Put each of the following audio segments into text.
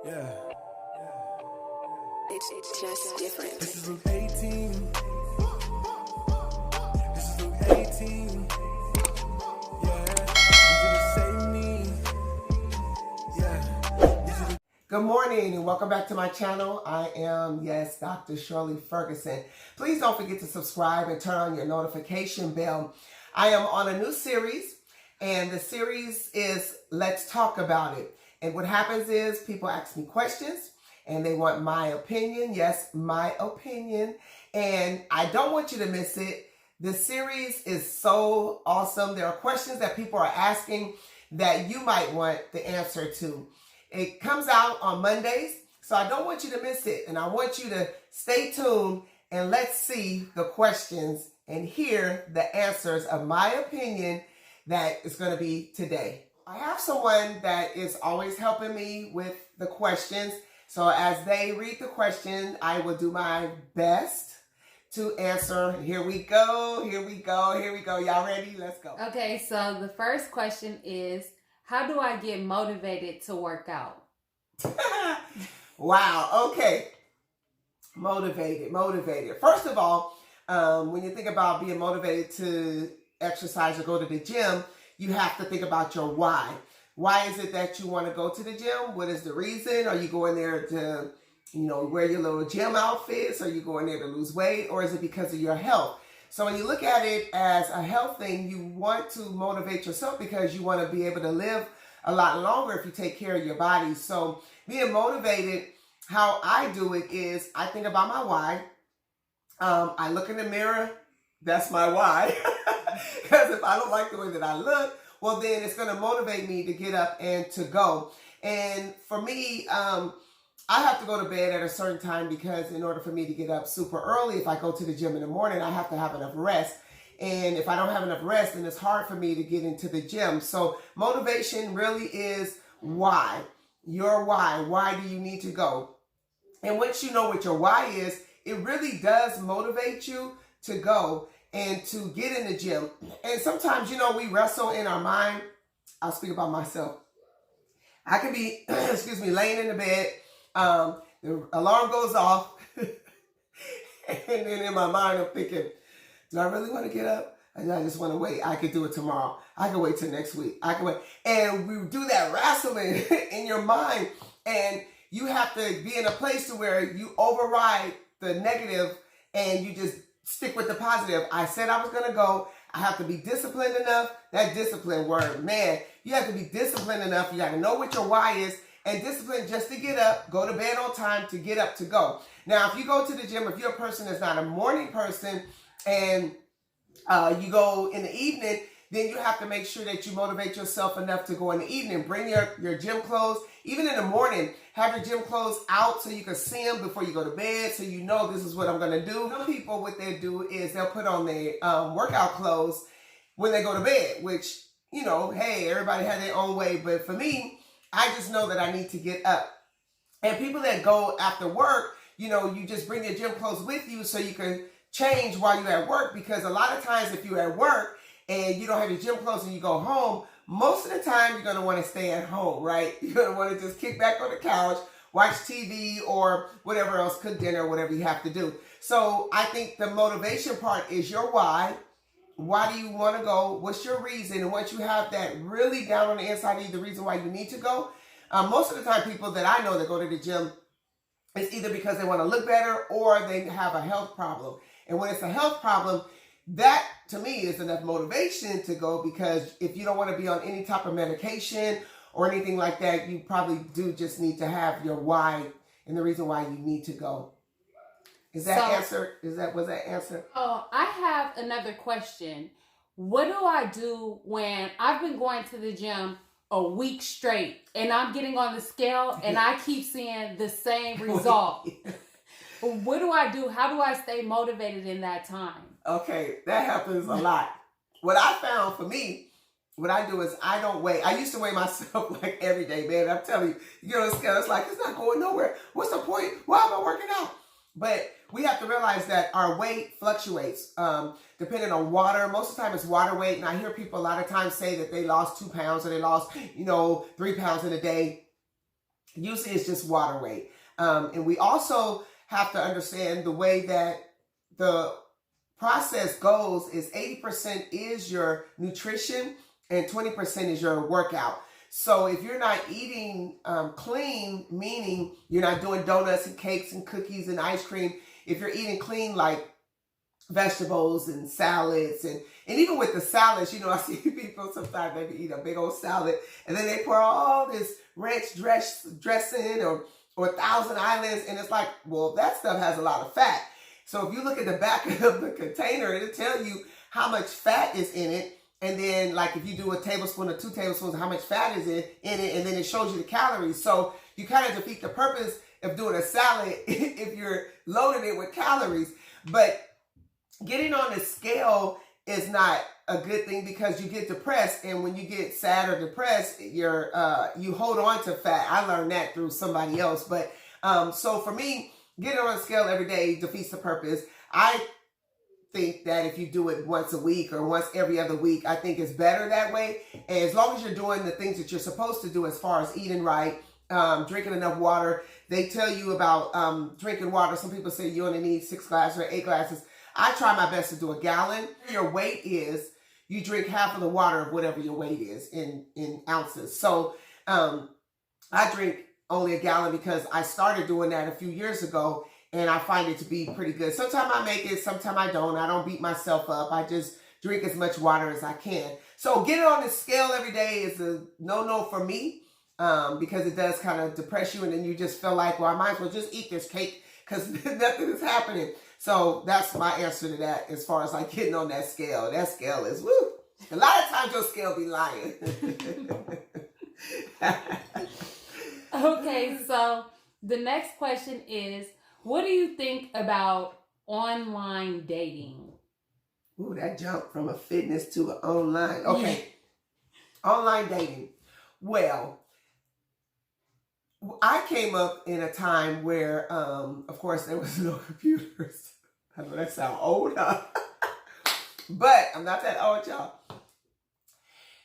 Yeah. It's just different. This is Luke 18. This is Luke 18. Yeah. You didn't save me. Yeah. Good morning and welcome back to my channel. I am, yes, Dr. Shirley Ferguson. Please don't forget to subscribe and turn on your notification bell. I am on a new series, and the series is Let's Talk About It. And what happens is people ask me questions and they want my opinion. Yes, my opinion. And I don't want you to miss it. The series is so awesome. There are questions that people are asking that you might want the answer to. It comes out on Mondays, so I don't want you to miss it. And I want you to stay tuned and let's see the questions and hear the answers of my opinion that is going to be today. I have someone that is always helping me with the questions. So as they read the question, I will do my best to answer. Here we go. Here we go. Here we go. Y'all ready? Let's go. Okay, so the first question is, how do I get motivated to work out? Wow. Okay. Motivated. First of all, when you think about being motivated to exercise or go to the gym, you have to think about your why. Why is it that you want to go to the gym? What is the reason? Are you going there to, wear your little gym outfits? Are you going there to lose weight? Or is it because of your health? So when you look at it as a health thing, you want to motivate yourself because you want to be able to live a lot longer if you take care of your body. So being motivated, how I do it is I think about my why. I look in the mirror. That's my why. Because if I don't like the way that I look, well, then it's going to motivate me to get up and to go. And for me, I have to go to bed at a certain time because in order for me to get up super early, if I go to the gym in the morning, I have to have enough rest. And if I don't have enough rest, then it's hard for me to get into the gym. So motivation really is why. Your why. Why do you need to go? And once you know what your why is, it really does motivate you to go and to get in the gym. And sometimes, we wrestle in our mind. I'll speak about myself. I can be, laying in the bed. The alarm goes off. And then in my mind, I'm thinking, do I really want to get up? And I just want to wait. I could do it tomorrow. I can wait till next week. I can wait. And we do that wrestling in your mind. And you have to be in a place to where you override the negative and you just stick with the positive. I said I was going to go. I have to be disciplined enough. That discipline word, man, you have to be disciplined enough. You got to know what your why is and discipline just to get up, go to bed on time, to get up, to go. Now, if you go to the gym, if you're a person that's not a morning person and you go in the evening, then you have to make sure that you motivate yourself enough to go in the evening. Bring your gym clothes. Even in the morning, have your gym clothes out so you can see them before you go to bed so you know this is what I'm going to do. Some people, what they do is they'll put on their workout clothes when they go to bed, which, hey, everybody has their own way. But for me, I just know that I need to get up. And people that go after work, you just bring your gym clothes with you so you can change while you're at work, because a lot of times if you're at work and you don't have your gym clothes and you go home, most of the time you're going to want to stay at home, right? You're going to want to just kick back on the couch, watch TV or whatever else, cook dinner, whatever you have to do. So I think the motivation part is your why. Why do you want to go? What's your reason? And once you have that really down on the inside of you, the reason why you need to go, most of the time people that I know that go to the gym, it's either because they want to look better or they have a health problem. And when it's a health problem, that to me is enough motivation to go, because if you don't want to be on any type of medication or anything like that, you probably do just need to have your why and the reason why you need to go. Was that answer? Oh, I have another question. What do I do when I've been going to the gym a week straight and I'm getting on the scale and I keep seeing the same result? What do I do? How do I stay motivated in that time? Okay, that happens a lot. What I found for me, what I do is I don't weigh. I used to weigh myself like every day, man. I'm telling you, you get on the scale, it's like, it's not going nowhere. What's the point? Why am I working out? But we have to realize that our weight fluctuates depending on water. Most of the time it's water weight. And I hear people a lot of times say that they lost 2 pounds or they lost, 3 pounds in a day. usually it's just water weight. And we also have to understand the way that the process goes is 80% is your nutrition and 20% is your workout. So if you're not eating clean, meaning you're not doing donuts and cakes and cookies and ice cream, if you're eating clean, like vegetables and salads, and even with the salads, you know, I see people sometimes maybe eat a big old salad and then they pour all this ranch dressing or Thousand Islands, and it's like, well, that stuff has a lot of fat. So if you look at the back of the container, it'll tell you how much fat is in it. And then like if you do a tablespoon or 2 tablespoons, how much fat is in it, and then it shows you the calories. So you kind of defeat the purpose of doing a salad if you're loading it with calories. But getting on the scale is not a good thing because you get depressed, and when you get sad or depressed, you hold on to fat. I learned that through somebody else. But so for me, getting on the scale every day defeats the purpose. I think that if you do it once a week or once every other week, I think it's better that way. And as long as you're doing the things that you're supposed to do as far as eating right, drinking enough water. They tell you about drinking water. Some people say you only need 6 glasses or 8 glasses. I try my best to do a gallon. Your weight is, you drink half of the water of whatever your weight is in ounces. So I drink only a gallon because I started doing that a few years ago, and I find it to be pretty good. Sometimes I make it, sometimes I don't. I don't beat myself up. I just drink as much water as I can. So getting on the scale every day is a no-no for me because it does kind of depress you, and then you just feel like, well, I might as well just eat this cake because nothing is happening. So that's my answer to that as far as like getting on that scale. That scale is, woo. A lot of times your scale be lying. Okay, so the next question is, what do you think about online dating? Ooh, that jump from a fitness to an online. Okay. Online dating. Well, I came up in a time where, of course, there was no computers. I know that sounds old, huh? But I'm not that old, y'all.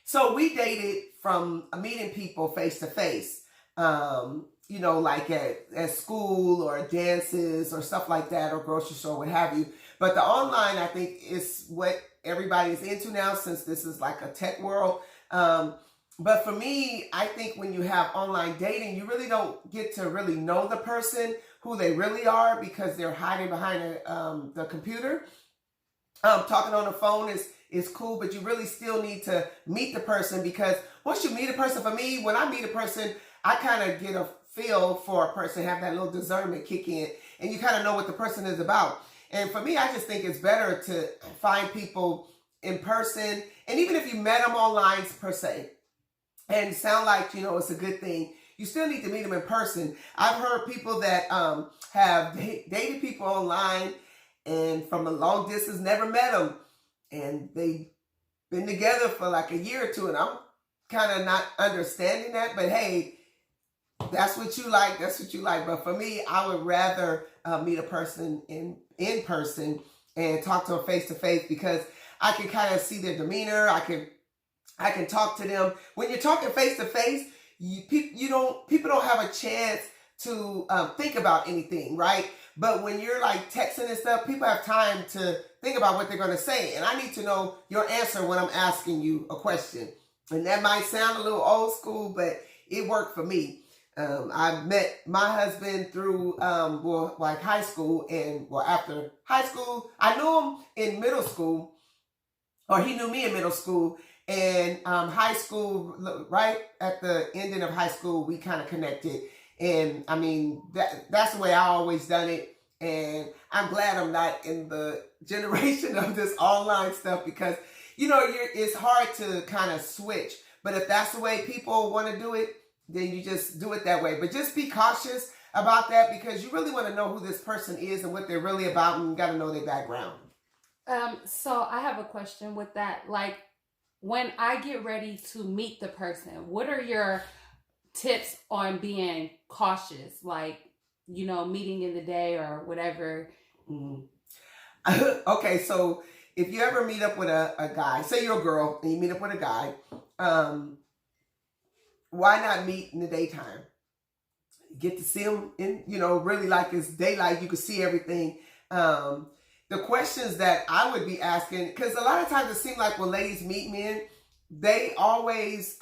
So we dated from meeting people face to face, you know, like at school or dances or stuff like that, or grocery store, what have you. But the online, I think, is what everybody is into now, since this is like a tech world. But for me, I think when you have online dating, you really don't get to really know the person, who they really are, because they're hiding behind the computer. Talking on the phone is cool, but you really still need to meet the person, because once you meet a person, for me, when I meet a person, I kind of get a feel for a person, have that little discernment kick in, and you kind of know what the person is about. And for me, I just think it's better to find people in person, and even if you met them online per se, and sound like, you know, it's a good thing, you still need to meet them in person. I've heard people that have dated people online and from a long distance never met them, and they've been together for like a year or two, and I'm kind of not understanding that. But hey, that's what you like, that's what you like. But for me, I would rather meet a person in person and talk to them face to face, because I can kind of see their demeanor. I can talk to them. When you're talking face to face, people don't have a chance to think about anything, right? But when you're like texting and stuff, people have time to think about what they're going to say. And I need to know your answer when I'm asking you a question. And that might sound a little old school, but it worked for me. I met my husband through, like high school, and after high school, I knew him in middle school, or he knew me in middle school. And high school, right at the ending of high school, we kind of connected. And I mean, that's the way I always done it. And I'm glad I'm not in the generation of this online stuff, because, you know, it's hard to kind of switch. But if that's the way people want to do it, then you just do it that way. But just be cautious about that, because you really want to know who this person is and what they're really about, and you got to know their background. So I have a question with that. Like, when I get ready to meet the person, what are your tips on being cautious? Like, you know, meeting in the day or whatever. Okay, so if you ever meet up with a guy, say you're a girl and you meet up with a guy, why not meet in the daytime? get to see them in, really like it's daylight. You can see everything. The questions that I would be asking, because a lot of times it seems like when ladies meet men, they always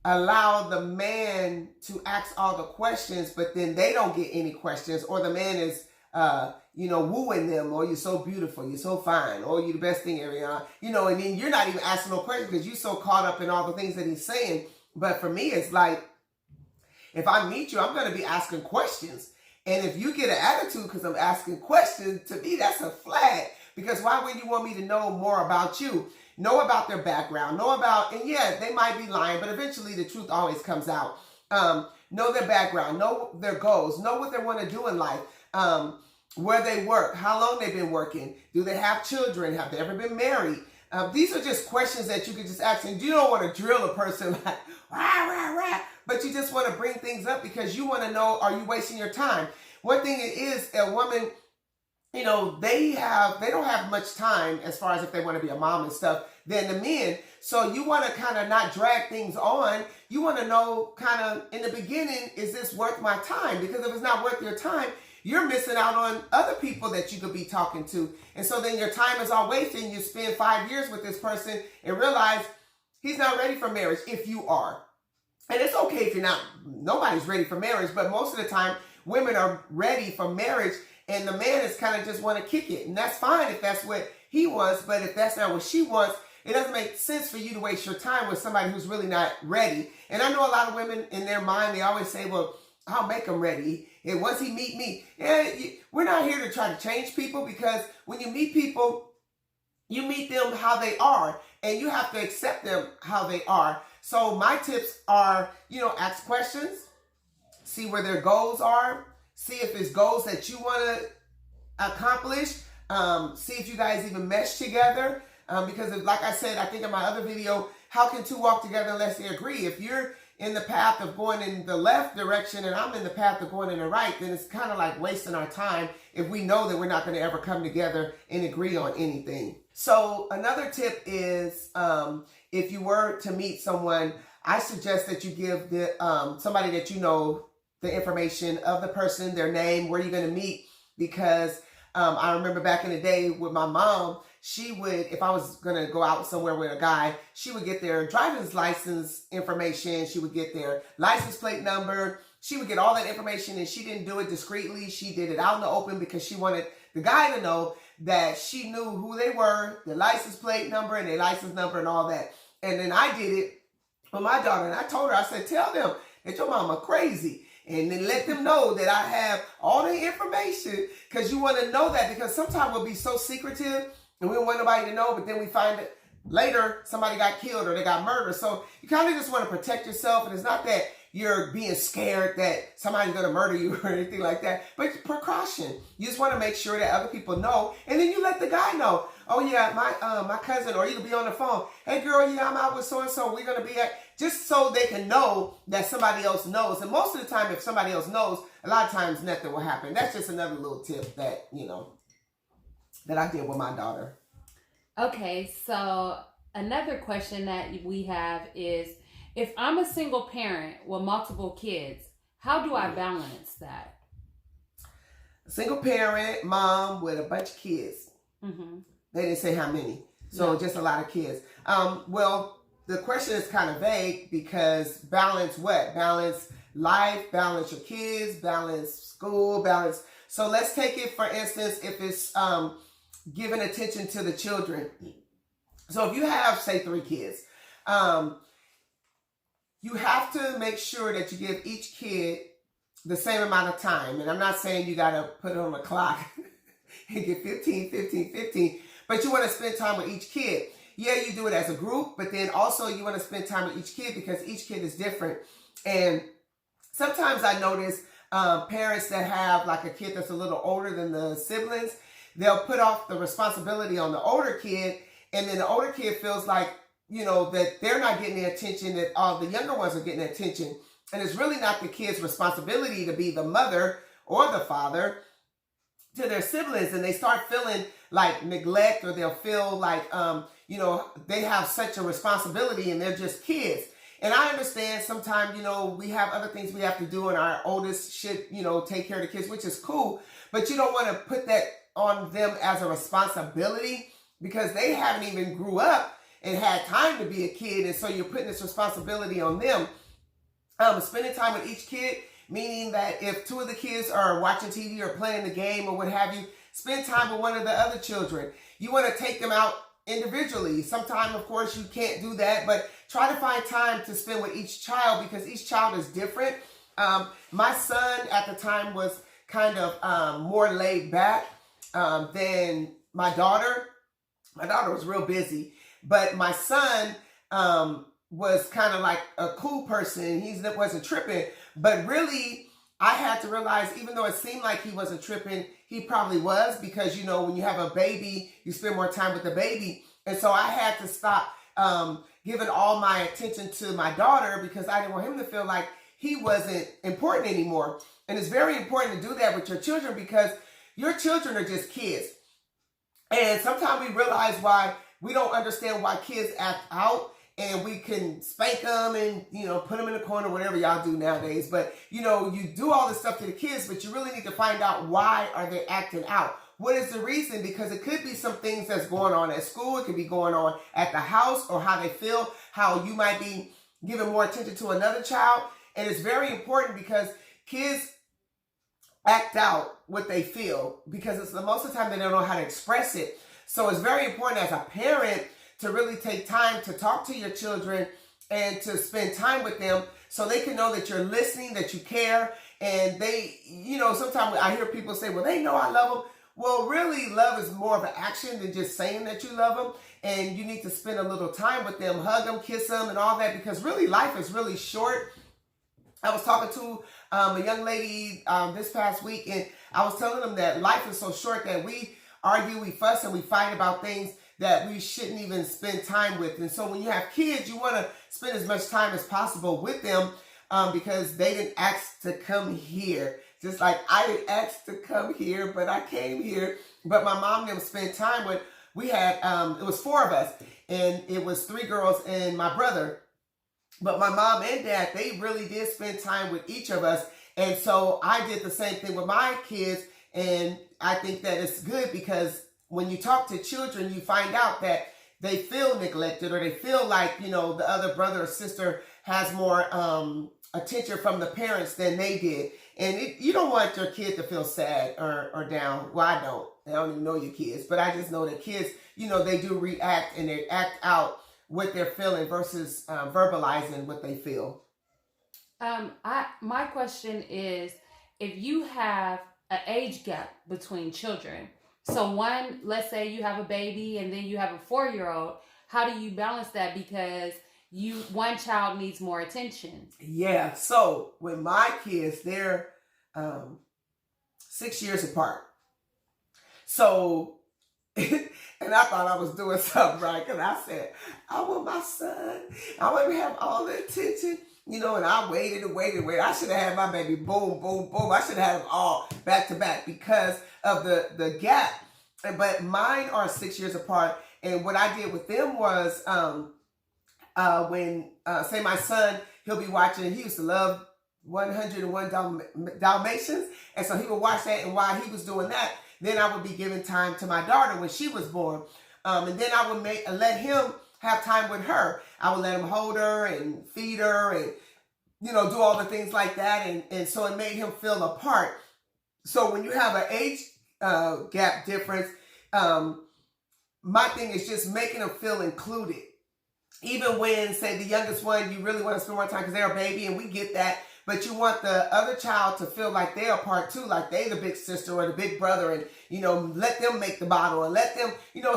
allow the man to ask all the questions, but then they don't get any questions, or the man is, wooing them, or you're so beautiful, you're so fine, or you're the best thing ever, and then you're not even asking no questions because you're so caught up in all the things that he's saying. But for me, it's like, if I meet you, I'm going to be asking questions. And if you get an attitude because I'm asking questions, to me, that's a flag. Because why would you want me to know more about you? Know about their background. Know about, and yeah, they might be lying, but eventually the truth always comes out. Know their background. Know their goals. Know what they want to do in life. Where they work. How long they've been working. Do they have children? Have they ever been married? These are just questions that you can just ask. And you don't want to drill a person like, rah, rah, rah. But you just want to bring things up because you want to know, are you wasting your time? One thing it is, a woman, they don't have much time as far as if they want to be a mom and stuff than the men. So you want to kind of not drag things on. You want to know kind of in the beginning, is this worth my time? Because if it's not worth your time, you're missing out on other people that you could be talking to. And so then your time is all wasted and you spend 5 years with this person and realize he's not ready for marriage if you are. And it's okay if you're not, nobody's ready for marriage, but most of the time women are ready for marriage and the man is kind of just want to kick it. And that's fine if that's what he wants, but if that's not what she wants, it doesn't make sense for you to waste your time with somebody who's really not ready. And I know a lot of women in their mind, they always say, well, I'll make him ready. And once he meet me, we're not here to try to change people, because when you meet people, you meet them how they are and you have to accept them how they are. So my tips are, ask questions, see where their goals are, see if it's goals that you want to accomplish, see if you guys even mesh together. Because like I said, I think in my other video, how can two walk together unless they agree? If you're in the path of going in the left direction and I'm in the path of going in the right, then it's kind of like wasting our time if we know that we're not going to ever come together and agree on anything. So another tip is, if you were to meet someone, I suggest that you give somebody that you know the information of the person, their name, where you're going to meet, because I remember back in the day with my mom, she would, if I was going to go out somewhere with a guy, she would get their driver's license information. She would get their license plate number. She would get all that information, and she didn't do it discreetly. She did it out in the open because she wanted the guy to know that she knew who they were, their license plate number and their license number and all that. And then I did it with my daughter, and I told her, I said, tell them that your mama crazy. And then let them know that I have all the information, because you want to know that, because sometimes we'll be so secretive and we don't want nobody to know, but then we find that later somebody got killed or they got murdered. So you kind of just want to protect yourself. And it's not that you're being scared that somebody's going to murder you or anything like that, but precaution. You just want to make sure that other people know. And then you let the guy know, oh yeah, my cousin, or you can be on the phone. Hey girl, yeah, I'm out with so-and-so. We're going to be at, just so they can know that somebody else knows. And most of the time, if somebody else knows, a lot of times nothing will happen. That's just another little tip that, that I did with my daughter. Okay, so another question that we have is, if I'm a single parent with multiple kids, how do I balance that? Single parent, mom with a bunch of kids. Mm-hmm. They didn't say how many. So just a lot of kids. Well, the question is kind of vague, because balance what? Balance life, balance your kids, balance school, balance. So let's take it, for instance, if it's giving attention to the children. So if you have, say, 3 kids, you have to make sure that you give each kid the same amount of time. And I'm not saying you got to put it on a clock and get 15, 15, 15, but you want to spend time with each kid. Yeah, you do it as a group, but then also you want to spend time with each kid, because each kid is different. And sometimes I notice parents that have like a kid that's a little older than the siblings, they'll put off the responsibility on the older kid, and then the older kid feels like, that they're not getting the attention, that all the younger ones are getting attention. And it's really not the kid's responsibility to be the mother or the father to their siblings. And they start feeling like neglect, or they'll feel like, they have such a responsibility and they're just kids. And I understand sometimes, we have other things we have to do, and our oldest should, take care of the kids, which is cool. But you don't want to put that on them as a responsibility, because they haven't even grew up and had time to be a kid. And so you're putting this responsibility on them. Spending time with each kid, meaning that if two of the kids are watching TV or playing the game or what have you, spend time with one of the other children. You want to take them out individually. Sometimes, of course, you can't do that, but try to find time to spend with each child, because each child is different. My son at the time was kind of more laid back than my daughter. My daughter was real busy, but my son was kind of like a cool person. He wasn't tripping, but really I had to realize, even though it seemed like he wasn't tripping, he probably was, because, when you have a baby, you spend more time with the baby. And so I had to stop giving all my attention to my daughter, because I didn't want him to feel like he wasn't important anymore. And it's very important to do that with your children, because your children are just kids. And sometimes we realize why we don't understand why kids act out, and we can spank them and, put them in the corner, whatever y'all do nowadays. But, you do all this stuff to the kids, but you really need to find out, why are they acting out? What is the reason? Because it could be some things that's going on at school. It could be going on at the house, or how they feel, how you might be giving more attention to another child. And it's very important, because kids act out what they feel, because it's most of the time they don't know how to express it. So it's very important as a parent to really take time to talk to your children and to spend time with them, so they can know that you're listening, that you care. And they, sometimes I hear people say, well, they know I love them. Well, really, love is more of an action than just saying that you love them. And you need to spend a little time with them, hug them, kiss them, and all that, because really life is really short. I was talking to a young lady this past week, and I was telling them that life is so short that we argue, we fuss, and we fight about things that we shouldn't even spend time with. And so when you have kids, you want to spend as much time as possible with them, because they didn't ask to come here. Just like I didn't ask to come here, but I came here. But my mom and them spent time with, we had, it was 4 of us, and it was 3 girls and my brother. But my mom and dad, they really did spend time with each of us. And so I did the same thing with my kids. And I think that it's good, because when you talk to children, you find out that they feel neglected, or they feel like, the other brother or sister has more attention from the parents than they did. And you don't want your kid to feel sad or down. Well, I don't. I don't even know your kids. But I just know that kids, they do react, and they act out what they're feeling versus verbalizing what they feel. My question is, if you have an age gap between children, so one, let's say you have a baby and then you have a 4-year-old, how do you balance that? Because one child needs more attention. Yeah. So with my kids, they're 6 years apart. So, and I thought I was doing something right, because I said, I want my son, I want him to have all the attention, and I waited. I should have had my baby boom, boom, boom. I should have had them all back to back because of the gap. But mine are 6 years apart. And what I did with them was, when, say my son, he'll be watching, he used to love 101 Dalmatians. And so he would watch that. And while he was doing that, then I would be giving time to my daughter when she was born. And then I would let him have time with her. I would let him hold her and feed her and, do all the things like that. And so it made him feel a part. So when you have an age gap difference, my thing is just making them feel included. Even when, say, the youngest one, you really want to spend more time because they're a baby, and we get that. But you want the other child to feel like they're a part too, like they the big sister or the big brother, and, let them make the bottle and let them,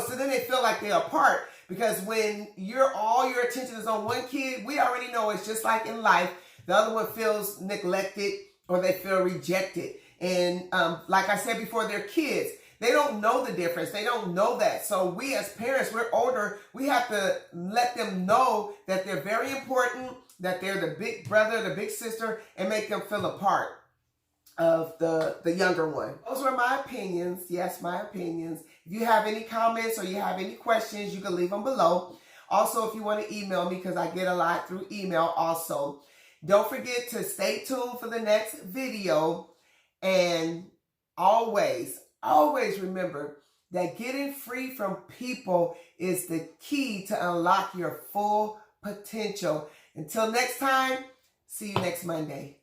so then they feel like they're a part. Because when all your attention is on one kid, we already know it's just like in life. The other one feels neglected or they feel rejected. And like I said before, they're kids. They don't know the difference. They don't know that. So we as parents, we're older. We have to let them know that they're very important, that they're the big brother, the big sister, and make them feel a part of the younger one. Those were my opinions. Yes, my opinions. If you have any comments or you have any questions, you can leave them below. Also, if you want to email me, because I get a lot through email also. Don't forget to stay tuned for the next video. And always remember that getting free from people is the key to unlock your full potential. Until next time, see you next Monday.